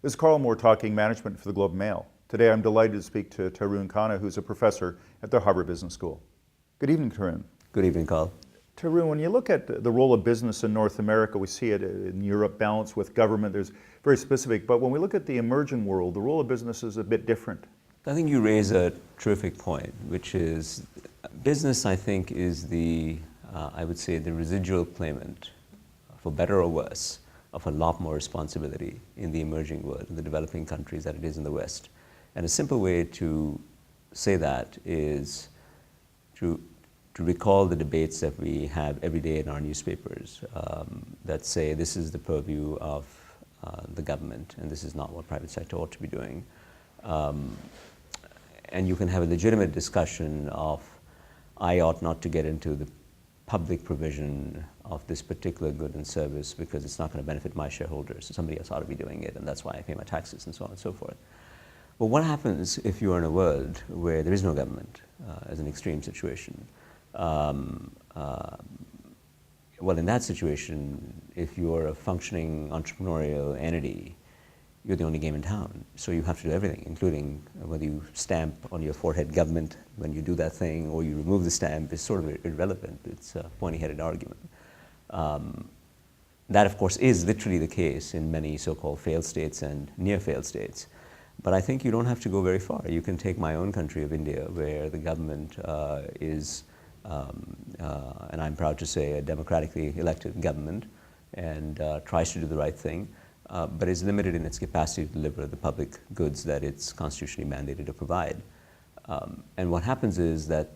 This is Carl Moore talking management for the Globe and Mail. Today I'm delighted to speak to Tarun Khanna, who's a professor at the Harvard Business School. Good evening, Tarun. Good evening, Carl. Tarun, when you look at the role of business in North America, we see it in Europe, balance with government, there's very specific, but when we look at the emerging world, the role of business is a bit different. I think you raise a terrific point, which is business, I think, is I would say, the residual claimant, for better or worse, of a lot more responsibility in the emerging world, in the developing countries, than it is in the West. And a simple way to say that is to recall the debates that we have every day in our newspapers that say this is the purview of the government and this is not what private sector ought to be doing. And you can have a legitimate discussion of, I ought not to get into the public provision of this particular good and service because it's not going to benefit my shareholders, so somebody else ought to be doing it, and that's why I pay my taxes, and so on and so forth. But what happens if you are in a world where there is no government, as an extreme situation? Well, in that situation, if you're a functioning entrepreneurial entity, you're the only game in town. So you have to do everything, including whether you stamp on your forehead government when you do that thing or you remove the stamp is sort of irrelevant. It's a pointy-headed argument. That, of course, is literally the case in many so-called failed states and near-failed states. But I think you don't have to go very far. You can take my own country of India, where the government is, and I'm proud to say, a democratically elected government and tries to do the right thing. But is limited in its capacity to deliver the public goods that it's constitutionally mandated to provide. And what happens is that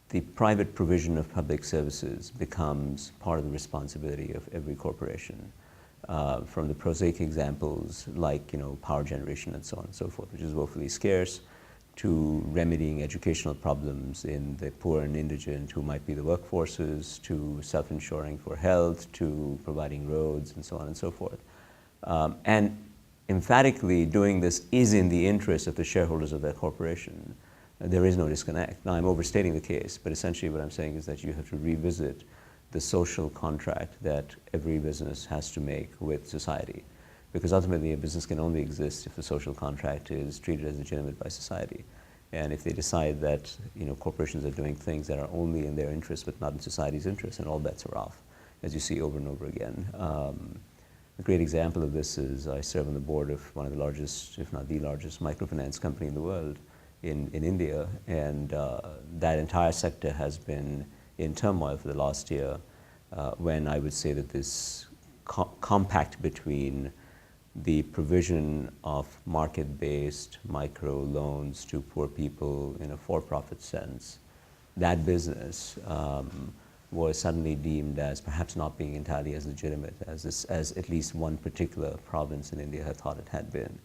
the private provision of public services becomes part of the responsibility of every corporation. From the prosaic examples like power generation and so on and so forth, which is woefully scarce, to remedying educational problems in the poor and indigent who might be the workforces, to self-insuring for health, to providing roads and so on and so forth. And emphatically doing this is in the interest of the shareholders of that corporation. There is no disconnect. Now, I'm overstating the case, but essentially what I'm saying is that you have to revisit the social contract that every business has to make with society. Because ultimately a business can only exist if the social contract is treated as legitimate by society. And if they decide that corporations are doing things that are only in their interest but not in society's interest, and all bets are off, as you see over and over again. A great example of this is I serve on the board of one of the largest, if not the largest, microfinance company in the world in India, and that entire sector has been in turmoil for the last year when I would say that this compact between the provision of market-based micro loans to poor people in a for-profit sense, that business was suddenly deemed as perhaps not being entirely as legitimate as at least one particular province in India had thought it had been.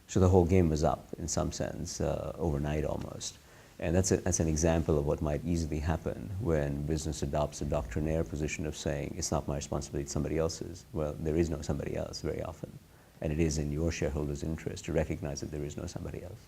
So the whole game was up in some sense, overnight almost. And that's an example of what might easily happen when business adopts a doctrinaire position of saying, it's not my responsibility, it's somebody else's. Well, there is no somebody else very often. And it is in your shareholders' interest to recognize that there is no somebody else.